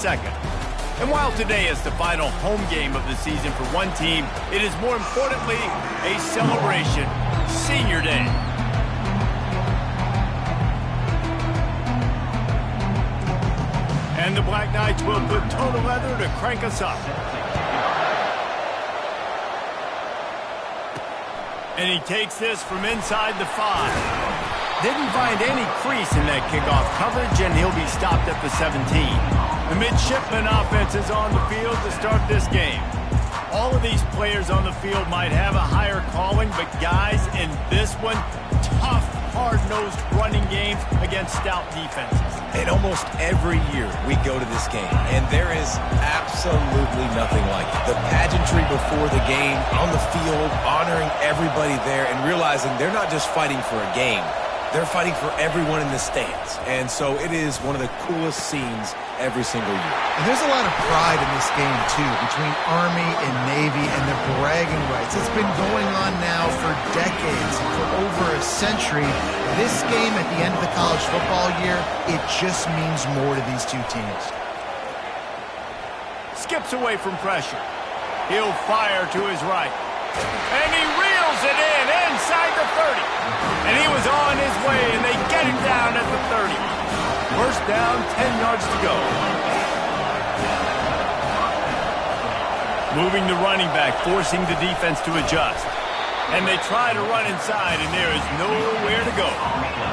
second. And while today is the final home game of the season for one team, it is more importantly a celebration, Senior Day. And the Black Knights will put total leather to crank us up. And he takes this from inside the 5. Didn't find any crease in that kickoff coverage, and he'll be stopped at the 17. The midshipman offense is on the field to start this game. All of these players on the field might have a higher calling, but guys, in this one, tough, hard-nosed running games against stout defenses. And almost every year we go to this game, and there is absolutely nothing like it. The pageantry before the game, on the field, honoring everybody there, and realizing they're not just fighting for a game. They're fighting for everyone in the stands. And so it is one of the coolest scenes every single year. And there's a lot of pride in this game, too, between Army and Navy and the bragging rights. It's been going on now for decades, for over a century. This game at the end of the college football year, it just means more to these two teams. Skips away from pressure. He'll fire to his right. And he reels it in inside the 30. And he was on his way, and they get him down at the 30. First down, 10 yards to go. Moving the running back, forcing the defense to adjust. And they try to run inside, and there is nowhere to go.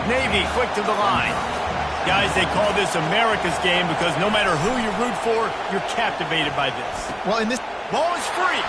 Navy quick to the line. Guys, they call this America's game because no matter who you root for, you're captivated by this. Well, in this ball is free.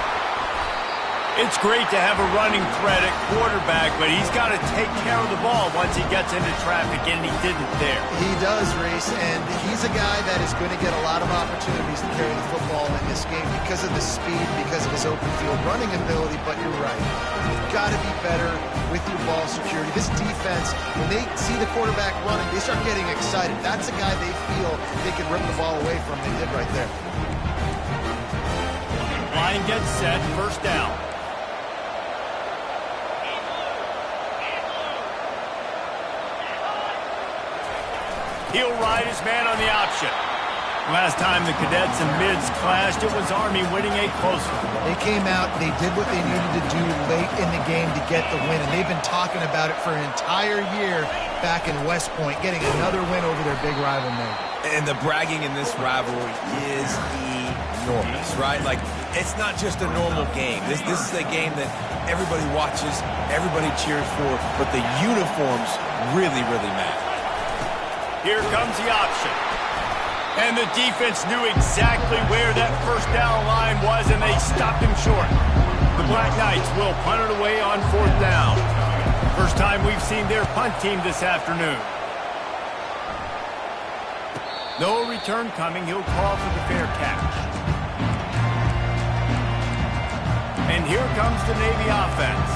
It's great to have a running threat at quarterback, but he's got to take care of the ball once he gets into traffic, and he didn't there. He does, Reese, and he's a guy that is going to get a lot of opportunities to carry the football in this game because of the speed, because of his open field running ability, but you're right. You've got to be better with your ball security. This defense, when they see the quarterback running, they start getting excited. That's a guy they feel they can rip the ball away from. They did right there. Line gets set, first down. He'll ride his man on the option. Last time the cadets and mids clashed, it was Army winning a close one. They came out, they did what they needed to do late in the game to get the win, and they've been talking about it for an entire year back in West Point, getting another win over their big rival Navy. And the bragging in this rivalry is enormous, right? Like, it's not just a normal game. This is a game that everybody watches, everybody cheers for, but the uniforms really, really matter. Here comes the option. And the defense knew exactly where that first down line was, and they stopped him short. The Black Knights will punt it away on fourth down. First time we've seen their punt team this afternoon. No return coming. He'll call for the fair catch. And here comes the Navy offense.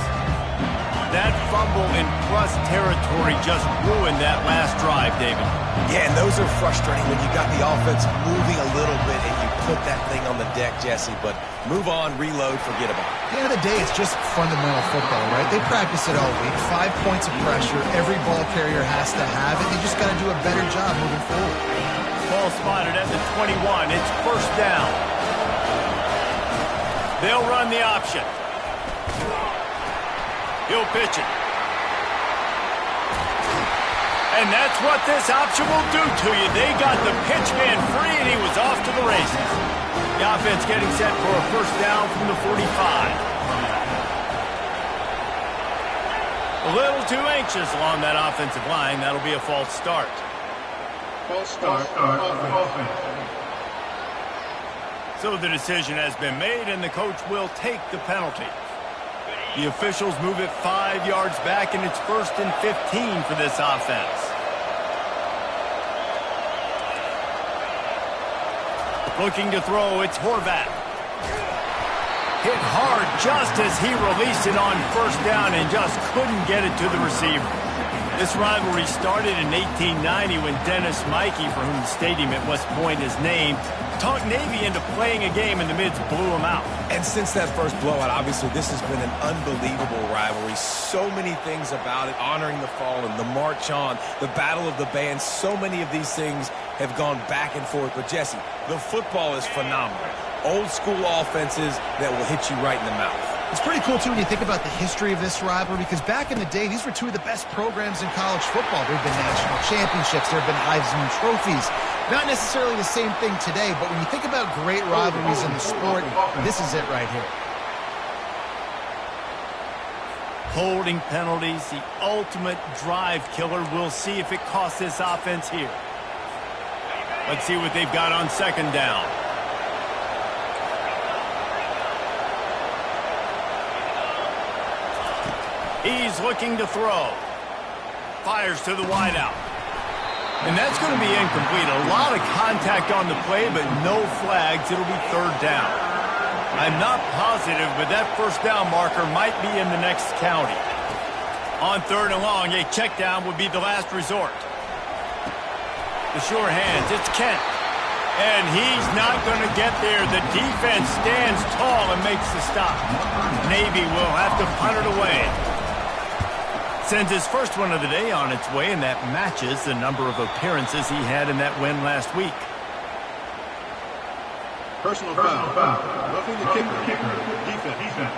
That fumble in plus territory just ruined that last drive, David. Yeah, and those are frustrating when you got the offense moving a little bit and you put that thing on the deck, Jesse. But move on, reload, forget about it. At the end of the day, it's just fundamental football, right? They practice it all week. 5 points of pressure. Every ball carrier has to have it. They just got to do a better job moving forward. Ball spotted at the 21. It's first down. They'll run the option. He'll pitch it. And that's what this option will do to you. They got the pitch man free, and he was off to the races. The offense getting set for a first down from the 45. A little too anxious along that offensive line. That'll be a false start. False start offense. So the decision has been made, and the coach will take the penalty. The officials move it 5 yards back, and it's 1st and 15 for this offense. Looking to throw, it's Horvath. Hit hard just as he released it on first down and just couldn't get it to the receiver. This rivalry started in 1890 when Dennis Mikey, for whom the stadium at West Point is named, talked Navy into playing a game, and the Mids blew them out. And since that first blowout, obviously, this has been an unbelievable rivalry. So many things about it, honoring the fallen, the march on, the battle of the bands. So many of these things have gone back and forth. But, Jesse, the football is phenomenal. Old school offenses that will hit you right in the mouth. It's pretty cool, too, when you think about the history of this rivalry, because back in the day, these were two of the best programs in college football. There have been national championships. There have been Heisman trophies. Not necessarily the same thing today, but when you think about great rivalries in the sport, this is it right here. Holding penalties, the ultimate drive killer. We'll see if it costs this offense here. Let's see what they've got on second down. He's looking to throw. Fires to the wideout. And that's going to be incomplete. A lot of contact on the play, but no flags. It'll be third down. I'm not positive, but that first down marker might be in the next county. On third and long, a check down would be the last resort. The sure hands, it's Kent. And he's not going to get there. The defense stands tall and makes the stop. Navy will have to punt it away. Sends his first one of the day on its way, and that matches the number of appearances he had in that win last week. Personal foul. Roughing the kicker. Defense.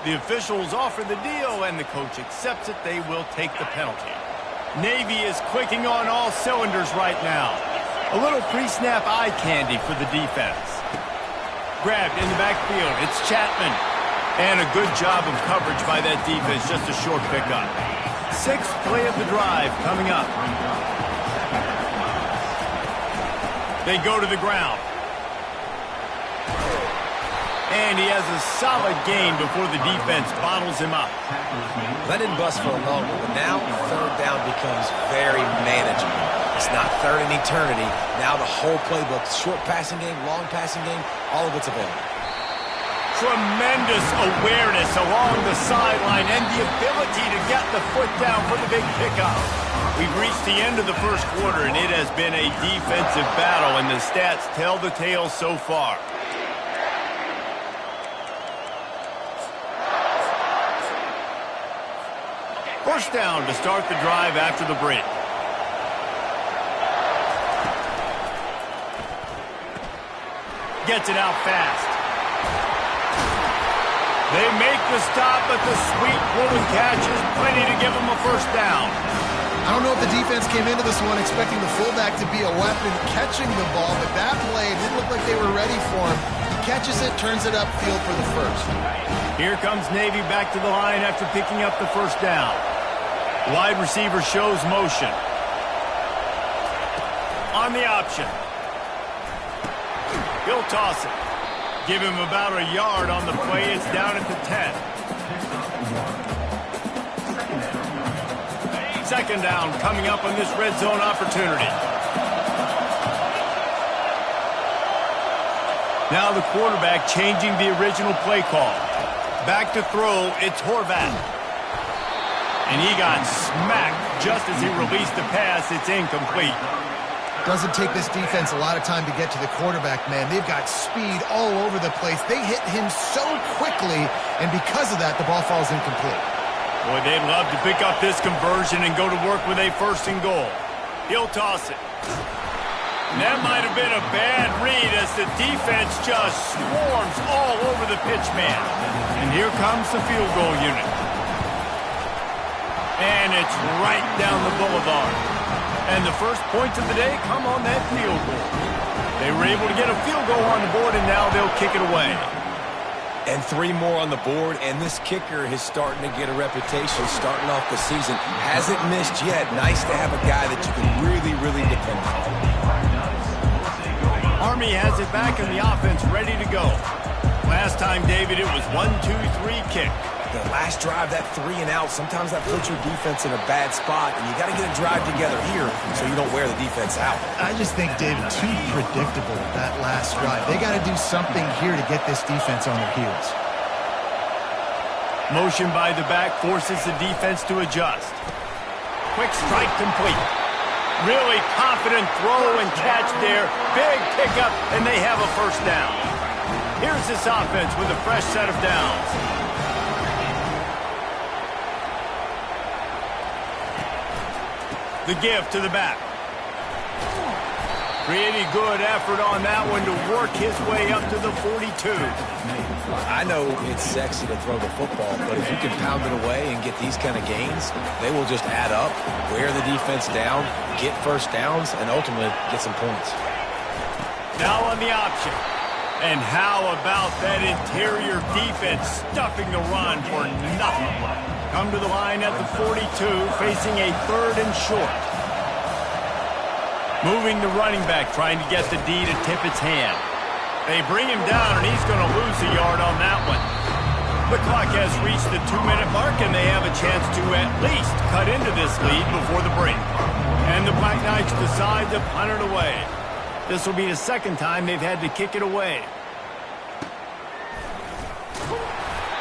The officials offer the deal, and the coach accepts it. They will take the penalty. Navy is clicking on all cylinders right now. A little pre-snap eye candy for the defense. Grabbed in the backfield. It's Chapman. And a good job of coverage by that defense. Just a short pickup. Sixth play of the drive coming up. They go to the ground. And he has a solid gain before the defense bottles him up. That didn't bust for a long one, but now third down becomes very manageable. It's not third in eternity. Now the whole playbook, short passing game, long passing game, all of it's available. Tremendous awareness along the sideline and the ability to get the foot down for the big pickup. We've reached the end of the first quarter, and it has been a defensive battle, and the stats tell the tale so far. First down to start the drive after the break. Gets it out fast. They make the stop, but the sweet pulling catch is plenty to give them a first down. I don't know if the defense came into this one expecting the fullback to be a weapon catching the ball, but that play didn't look like they were ready for him. He catches it, turns it upfield for the first. Here comes Navy back to the line after picking up the first down. Wide receiver shows motion. On the option. He'll toss it. Give him about a yard on the play. It's down at the 10. Second down coming up on this red zone opportunity. Now the quarterback changing the original play call. Back to throw, it's Horvath. And he got smacked just as he released the pass. It's incomplete. Doesn't take this defense a lot of time to get to the quarterback, man. They've got speed all over the place. They hit him so quickly, and because of that, the ball falls incomplete. Boy, they'd love to pick up this conversion and go to work with a first and goal. He'll toss it. And that might have been a bad read as the defense just swarms all over the pitch man. And here comes the field goal unit. And it's right down the boulevard. And the first points of the day come on that field goal. They were able to get a field goal on the board, and now they'll kick it away. And 3 more on the board, and this kicker is starting to get a reputation starting off the season. Hasn't missed yet. Nice to have a guy that you can really, really depend on. Army has it back in the offense, ready to go. Last time, David, it was 1-2-3 kick. The last drive, that 3 and out, sometimes that puts your defense in a bad spot, and you got to get a drive together here so you don't wear the defense out. I just think, David, too predictable, that last drive. They got to do something here to get this defense on their heels. Motion by the back forces the defense to adjust. Quick strike complete. Really confident throw and catch there. Big pickup, and they have a first down. Here's this offense with a fresh set of downs. The give to the back. Pretty good effort on that one to work his way up to the 42. I know it's sexy to throw the football, but if you can pound it away and get these kind of gains, they will just add up, wear the defense down, get first downs, and ultimately get some points. Now on the option. And how about that interior defense stuffing the run for nothing? Come to the line at the 42, facing a 3rd and short. Moving the running back, trying to get the D to tip its hand. They bring him down, and he's going to lose a yard on that one. The clock has reached the 2-minute mark, and they have a chance to at least cut into this lead before the break. And the Black Knights decide to punt it away. This will be the 2nd time they've had to kick it away.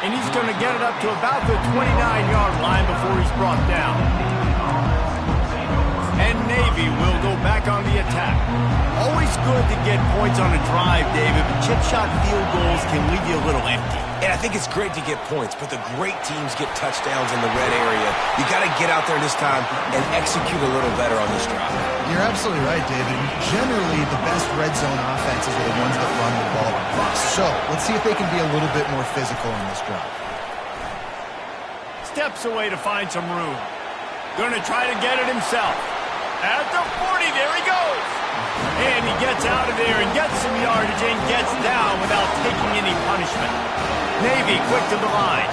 And he's going to get it up to about the 29-yard line before he's brought down. And Navy will go back on the attack. Always good to get points on a drive, David, but chip shot field goals can leave you a little empty. And I think it's great to get points, but the great teams get touchdowns in the red area. You got to get out there this time and execute a little better on this drive. You're absolutely right, David. Generally, the best red zone offenses are the ones that run the ball best. So, let's see if they can be a little bit more physical in this drive. Steps away to find some room. Going to try to get it himself. At the 40, there he goes. And he gets out of there and gets some yardage and gets down without taking any punishment. Navy quick to the line.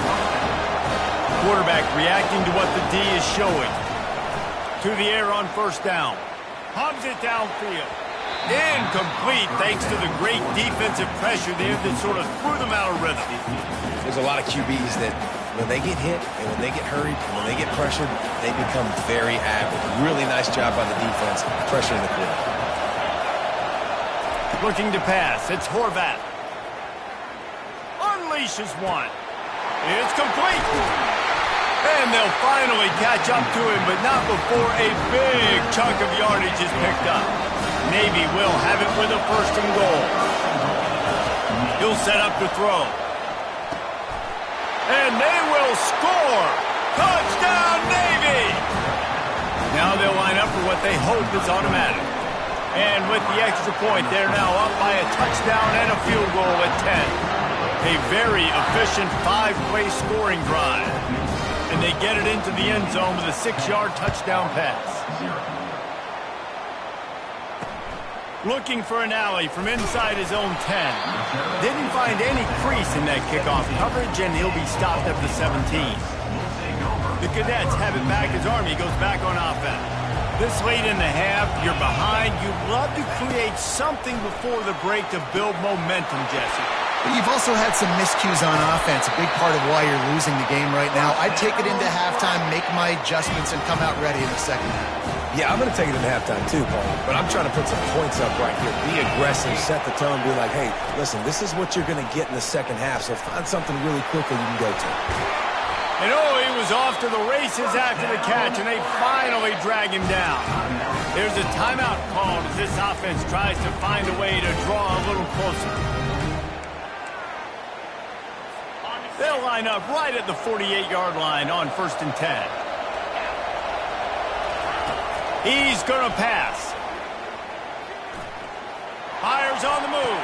Quarterback reacting to what the D is showing. To the air on 1st down. Hubs it downfield. Incomplete thanks to the great defensive pressure there that sort of threw them out of rhythm. There's a lot of QBs that when they get hit and when they get hurried and when they get pressured, they become very average. Really nice job by the defense pressuring the quarterback. Looking to pass. It's Horvath. Unleashes one. It's complete. And they'll finally catch up to him, but not before a big chunk of yardage is picked up. Navy will have it with a 1st and goal. He'll set up to throw. And they will score! Touchdown, Navy! Now they'll line up for what they hope is automatic. And with the extra point, they're now up by a touchdown and a field goal at 10. A very efficient 5-play scoring drive. And they get it into the end zone with a 6-yard touchdown pass. Looking for an alley from inside his own 10. Didn't find any crease in that kickoff coverage, and he'll be stopped at the 17. The Cadets have it back as Army goes back on offense. This late in the half, you're behind. You'd love to create something before the break to build momentum, Jesse. But you've also had some miscues on offense, a big part of why you're losing the game right now. I'd take it into halftime, make my adjustments, and come out ready in the 2nd half. Yeah, I'm going to take it into halftime too, Paul. But I'm trying to put some points up right here. Be aggressive, set the tone, be like, hey, listen, this is what you're going to get in the 2nd half, so find something really quickly you can go to. And he was off to the races after the catch, and they finally drag him down. There's a timeout called as this offense tries to find a way to draw a little closer. They'll line up right at the 48-yard line on 1st and 10. He's going to pass. Fires on the move.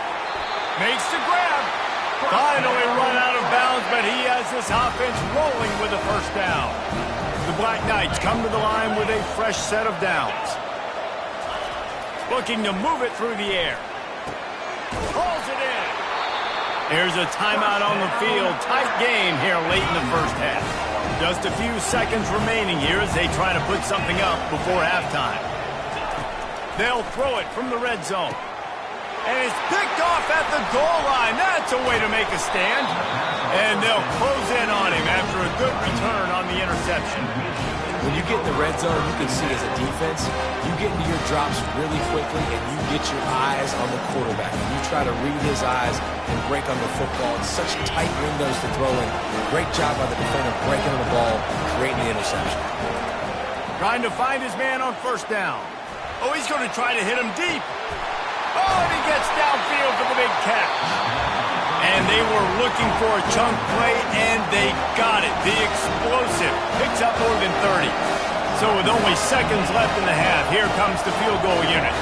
Makes the grab. Finally run out of bounds, but he has this offense rolling with a 1st down. The Black Knights come to the line with a fresh set of downs. Looking to move it through the air. Pulls it in. There's a timeout on the field. Tight game here late in the 1st half. Just a few seconds remaining here as they try to put something up before halftime. They'll throw it from the red zone. And it's picked off at the goal line. That's a way to make a stand. And they'll close in on him after a good return on the interception. When you get in the red zone, you can see as a defense, you get into your drops really quickly and you get your eyes on the quarterback. And you try to read his eyes and break on the football. It's such tight windows to throw in. Great job by the defender breaking on the ball, creating the interception. Trying to find his man on 1st down. Oh, he's going to try to hit him deep. Oh, and he gets downfield for the big catch. And they were looking for a chunk play, and they got it. The explosive picks up more than 30. So with only seconds left in the half, here comes the field goal unit.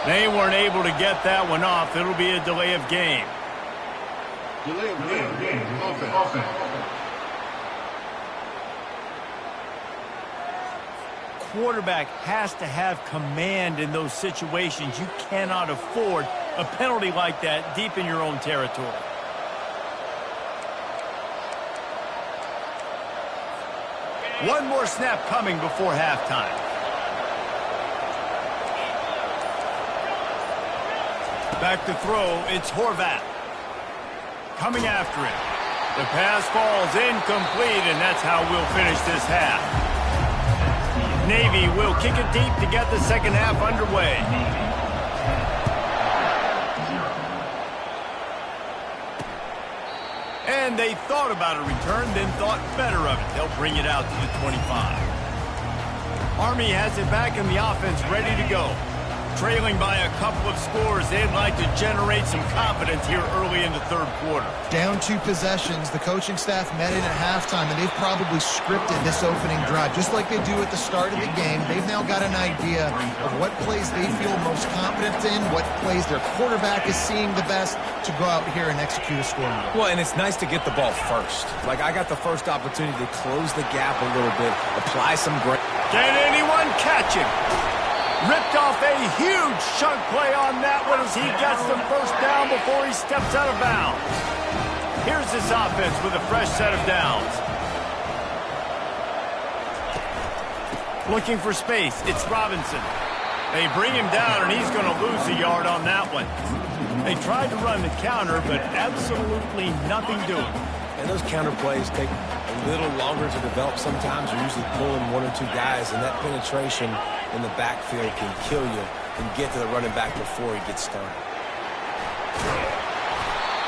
They weren't able to get that one off. It'll be a delay of game. Delay of game. Offense. Quarterback has to have command in those situations. You cannot afford a penalty like that deep in your own territory. One more snap coming before halftime. Back to throw, it's Horvat. Coming after it. The pass falls incomplete, and that's how we'll finish this half. Navy will kick it deep to get the second half underway. And they thought about a return, then thought better of it. They'll bring it out to the 25. Army has it back in the offense, ready to go. Trailing by a couple of scores, they'd like to generate some confidence here early in the third quarter. Down 2 possessions, the coaching staff met in at halftime, and they've probably scripted this opening drive. Just like they do at the start of the game, they've now got an idea of what plays they feel most confident in, what plays their quarterback is seeing the best to go out here and execute a scoring goal. Well, and it's nice to get the ball first. Like, I got the first opportunity to close the gap a little bit, apply some great... Can anyone catch him? Ripped off a huge chunk play on that one as he gets the first down before he steps out of bounds. Here's this offense with a fresh set of downs. Looking for space, it's Robinson. They bring him down, and he's going to lose a yard on that one. They tried to run the counter, but absolutely nothing doing. And those counter plays take a little longer to develop sometimes. You're usually pulling 1 or 2 guys, and that penetration in the backfield can kill you and get to the running back before he gets started.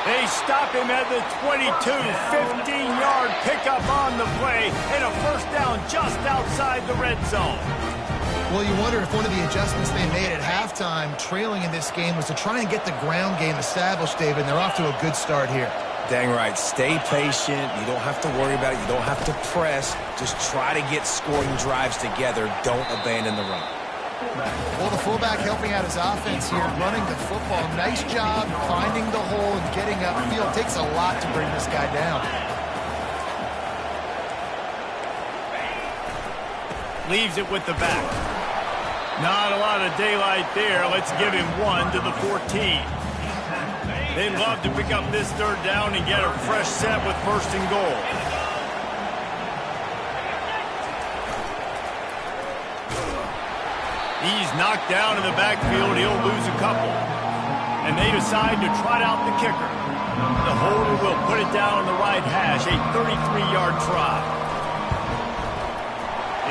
They stop him at the 22, 15-yard pickup on the play, and a first down just outside the red zone. Well, you wonder if one of the adjustments they made at halftime, trailing in this game, was to try and get the ground game established, David, and they're off to a good start here. Dang right. Stay patient. You don't have to worry about it. You don't have to press. Just try to get scoring drives together. Don't abandon the run. Well, the fullback helping out his offense here, running the football. Nice job finding the hole and getting upfield. Takes a lot to bring this guy down. Leaves it with the back. Not a lot of daylight there. Let's give him 1 to the 14. They'd love to pick up this third down and get a fresh set with first and goal. He's knocked down in the backfield. He'll lose a couple. And they decide to trot out the kicker. The holder will put it down on the right hash, a 33-yard try.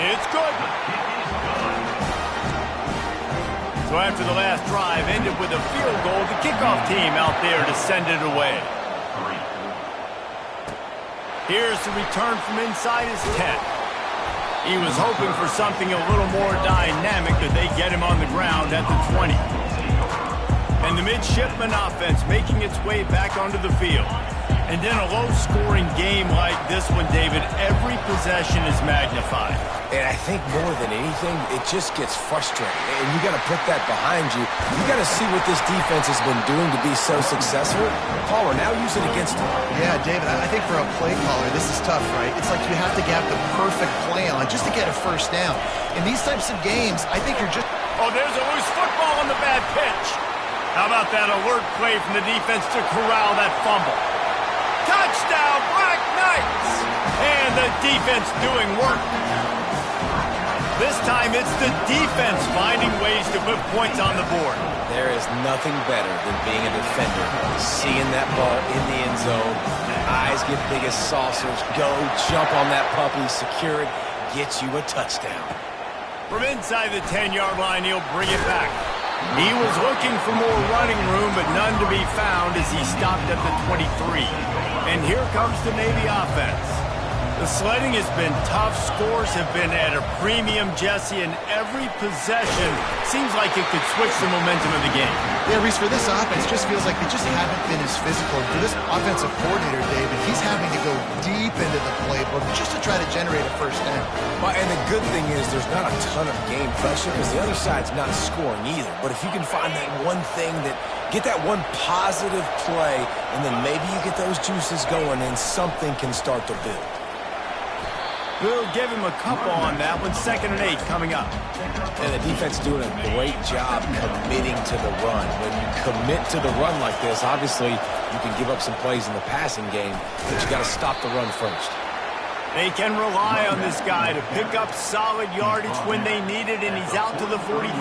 It's good. So after the last drive ended with a field goal, the kickoff team out there to send it away. Here's the return from inside his 10. He was hoping for something a little more dynamic, but they get him on the ground at the 20. And the midshipman offense making its way back onto the field. And in a low-scoring game like this one, David, every possession is magnified. And I think more than anything, it just gets frustrating. And you got to put that behind you. You got to see what this defense has been doing to be so successful. Palmer, now use it against him. Yeah, David, I think for a play caller, this is tough, right? It's like you have to get the perfect play on just to get a first down. In these types of games, I think you're just... Oh, there's a loose football on the bad pitch. How about that alert play from the defense to corral that fumble? Touchdown, Black Knights! And the defense doing work. This time it's the defense finding ways to put points on the board. There is nothing better than being a defender. Seeing that ball in the end zone, eyes get big as saucers, go, jump on that puppy, secure it, get you a touchdown. From inside the 10-yard line, he'll bring it back. He was looking for more running room, but none to be found as he stopped at the 23. And here comes the Navy offense. The sledding has been tough. Scores have been at a premium, Jesse, and every possession seems like it could switch the momentum of the game. Yeah, Reese, for this offense, just feels like they just haven't been as physical. For this offensive coordinator, David, he's having to go deep into the playbook just to try to generate a first down. Well, and the good thing is there's not a ton of game pressure because the other side's not scoring either. But if you can find that one thing get that one positive play, and then maybe you get those juices going and something can start to build. We'll give him a couple on that one. 2nd and 8 coming up. And the defense doing a great job committing to the run. When you commit to the run like this, obviously you can give up some plays in the passing game, but you got to stop the run first. They can rely on this guy to pick up solid yardage when they need it, and he's out to the 43.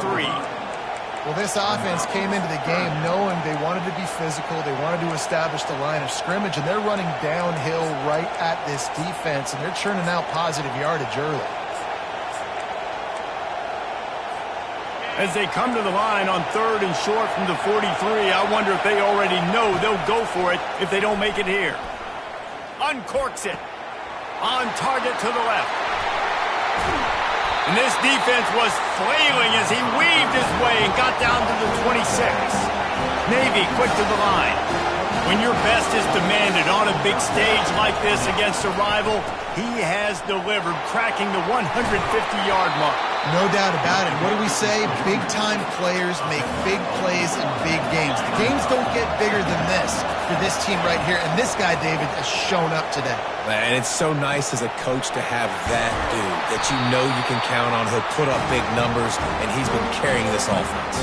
Well, this offense came into the game knowing they wanted to be physical, they wanted to establish the line of scrimmage, and they're running downhill right at this defense, and they're churning out positive yardage early. As they come to the line on 3rd and short from the 43, I wonder if they already know they'll go for it if they don't make it here. Uncorks it. On target to the left. And this defense was flailing as he weaved his way and got down to the 26. Navy quick to the line. When your best is demanded on a big stage like this against a rival, he has delivered, cracking the 150-yard mark. No doubt about it. What do we say? Big-time players make big plays in big games. The games don't get bigger than this for this team right here, and this guy, David, has shown up today. And it's so nice as a coach to have that dude that you know you can count on. He'll put up big numbers, and he's been carrying this offense.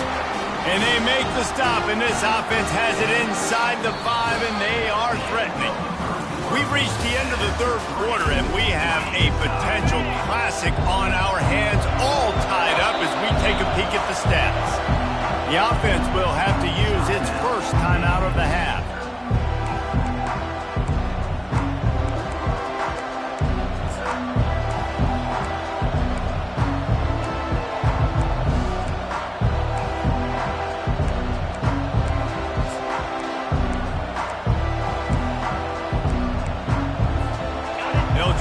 And they make the stop, and this offense has it inside the 5, and they are threatening. We've reached the end of the 3rd quarter, and we have a potential classic on our hands, all tied up as we take a peek at the stats. The offense will have to use its first timeout of the half.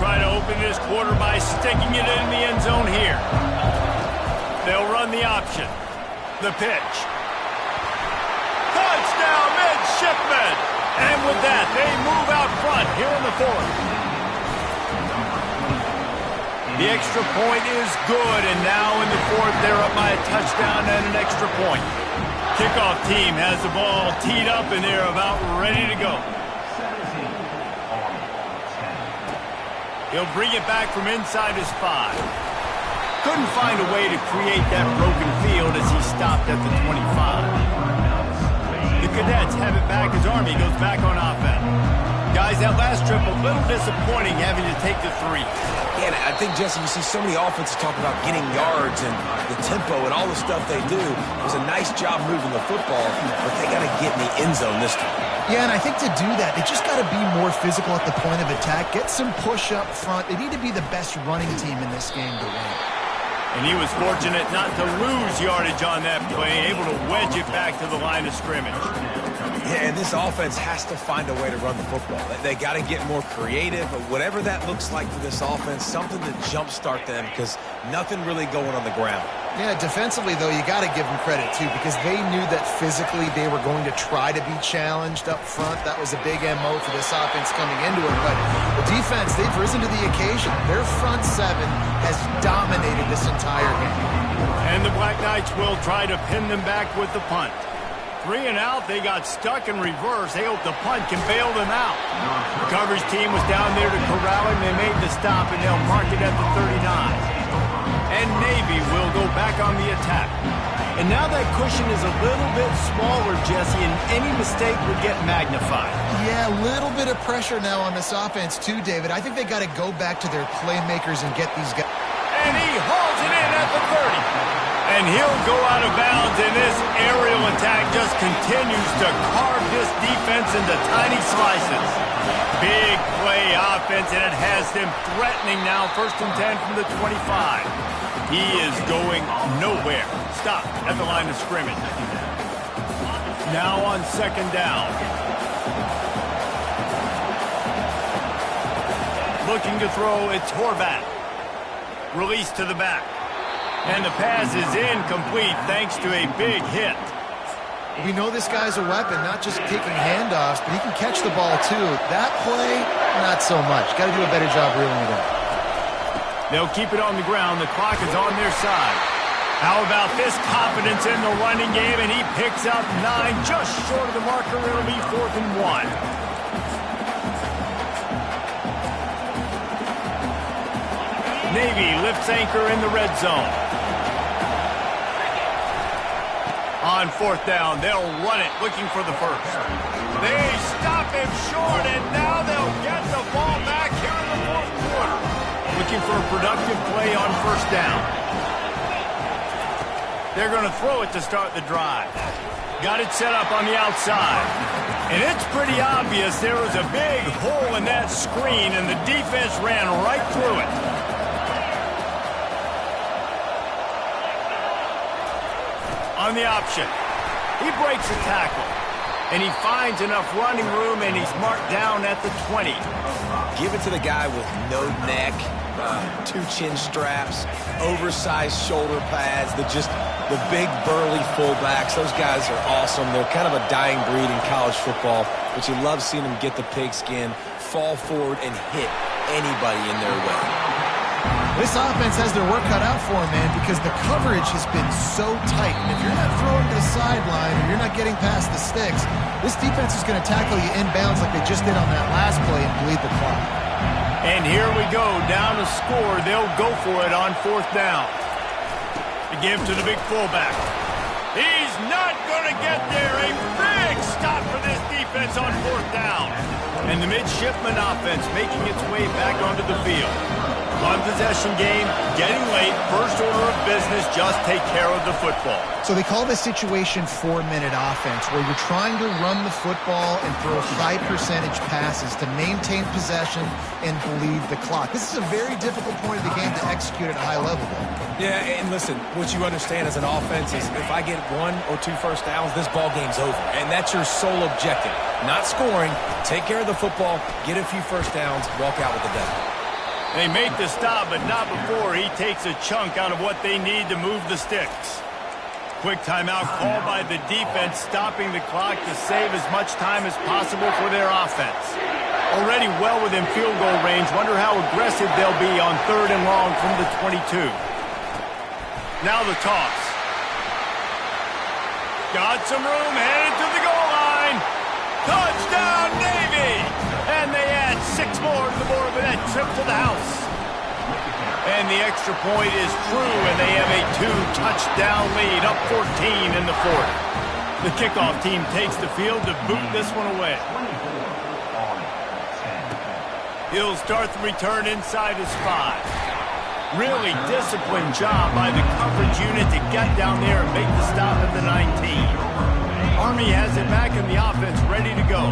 Try to open this quarter by sticking it in the end zone here. They'll run the option. The pitch. Touchdown, midshipmen! And with that, they move out front here in the 4th. The extra point is good, and now in the 4th, they're up by a touchdown and an extra point. Kickoff team has the ball teed up, and they're about ready to go. He'll bring it back from inside his 5. Couldn't find a way to create that broken field as he stopped at the 25. The Cadets have it back as Army goes back on offense. Guys, that last trip a little disappointing having to take the 3. Yeah, and I think, Jesse, you see so many offenses talk about getting yards and the tempo and all the stuff they do. It was a nice job moving the football, but they got to get in the end zone this time. Yeah, and I think to do that, they just got to be more physical at the point of attack, get some push up front. They need to be the best running team in this game to win. And he was fortunate not to lose yardage on that play, able to wedge it back to the line of scrimmage. Yeah, and this offense has to find a way to run the football. They got to get more creative, but whatever that looks like for this offense, something to jumpstart them because nothing really going on the ground. Yeah, defensively, though, you got to give them credit, too, because they knew that physically they were going to try to be challenged up front. That was a big MO for this offense coming into it. But the defense, they've risen to the occasion. Their front 7 has dominated this entire game. And the Black Knights will try to pin them back with the punt. 3 and out, they got stuck in reverse. They hope the punt can bail them out. The coverage team was down there to corral him. They made the stop, and they'll mark it at the 39. And Navy will go back on the attack. And now that cushion is a little bit smaller, Jesse, and any mistake would get magnified. Yeah, a little bit of pressure now on this offense, too, David. I think they got to go back to their playmakers and get these guys. And he hauls it in at the 30. And he'll go out of bounds, and this aerial attack just continues to carve this defense into tiny slices. Big play offense, and it has them threatening now. 1st and 10 from the 25. He is going nowhere. Stop at the line of scrimmage. Now on 2nd down. looking to throw. It's Horvat. Release to the back. And the pass is incomplete thanks to a big hit. We know this guy's a weapon, not just taking handoffs, but he can catch the ball too. That play, not so much. Got to do a better job reeling it in. They'll keep it on the ground. The clock is on their side. How about this confidence in the running game? And he picks up 9, just short of the marker. It'll be 4th and 1. Navy lifts anchor in the red zone. On 4th down, they'll run it, looking for the first. They stop him short, and now they'll get the ball back here in the 4th quarter. Looking for a productive play on 1st down. They're going to throw it to start the drive. Got it set up on the outside. And it's pretty obvious there was a big hole in that screen, and the defense ran right through it. On the option, he breaks a tackle, and he finds enough running room, and he's marked down at the 20. Give it to the guy with no neck, 2 chin straps, oversized shoulder pads, the big burly fullbacks. Those guys are awesome. They're kind of a dying breed in college football, but you love seeing them get the pigskin, fall forward, and hit anybody in their way. This offense has their work cut out for them, man, because the coverage has been so tight. And if you're not throwing to the sideline or you're not getting past the sticks, this defense is going to tackle you inbounds like they just did on that last play and bleed the clock. And here we go, down to score. They'll go for it on 4th down. To give to the big fullback. He's not going to get there. A big stop for this defense on 4th down. And the midshipman offense making its way back onto the field. One-possession game, getting late, first order of business, just take care of the football. So they call this situation 4-minute offense, where you're trying to run the football and throw high-percentage passes to maintain possession and bleed the clock. This is a very difficult point of the game to execute at a high level, though. Yeah, and listen, what you understand as an offense is if I get 1 or 2 first downs, this ball game's over. And that's your sole objective. Not scoring, take care of the football, get a few first downs, walk out with the W. They make the stop, but not before he takes a chunk out of what they need to move the sticks. Quick timeout called by the defense, stopping the clock to save as much time as possible for their offense. Already well within field goal range. Wonder how aggressive they'll be on 3rd and long from the 22. Now the toss. Got some room, headed to the goal line. Touchdown, Navy! And they add 6 more to the board with that trip to the house. And the extra point is true, and they have a 2-touchdown lead, up 14 in the 4th. The kickoff team takes the field to boot this one away. He'll start the return inside his 5. Really disciplined job by the coverage unit to get down there and make the stop at the 19. Army has it back in the offense, ready to go.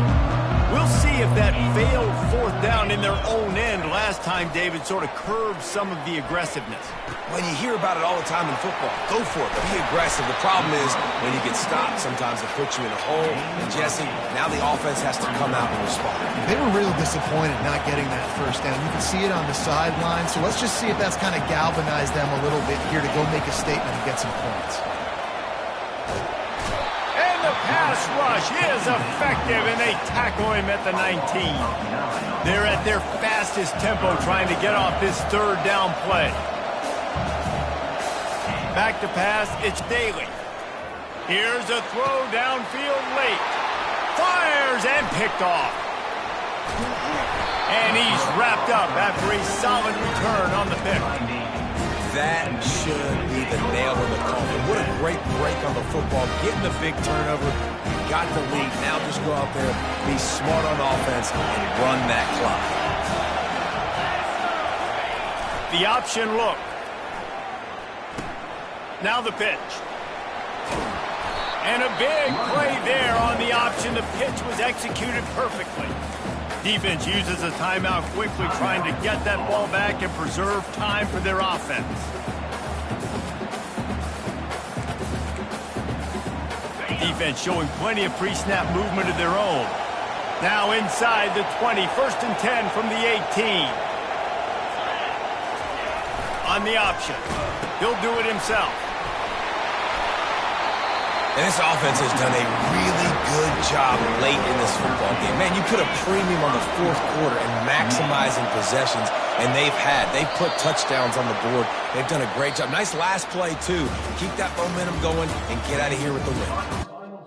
We'll see if that failed 4th down in their own end last time, David, sort of curbed some of the aggressiveness. When you hear about it all the time in football, go for it, be aggressive. The problem is when you get stopped, sometimes it puts you in a hole. And Jesse, now the offense has to come out and respond. They were real disappointed not getting that first down. You can see it on the sideline. So let's just see if that's kind of galvanized them a little bit here to go make a statement and get some points. The pass rush is effective, and they tackle him at the 19. They're at their fastest tempo trying to get off this 3rd down play. Back to pass, it's Daly. Here's a throw downfield late. Fires and picked off. And he's wrapped up after a solid return on the pick. That should be the nail in the coffin. What a great break on the football. Getting the big turnover. Got the lead. Now just go out there, be smart on offense, and run that clock. The option look. Now the pitch. And a big play there on the option. The pitch was executed perfectly. Defense uses a timeout quickly, trying to get that ball back and preserve time for their offense. Defense showing plenty of pre-snap movement of their own. Now inside the 20, 1st and 10 from the 18. run the option. He'll do it himself. And this offense has done a really good job late in this football game. Man, you put a premium on the fourth quarter and maximizing possessions, and they've put touchdowns on the board. They've done a great job. Nice last play, too. Keep that momentum going and get out of here with the win.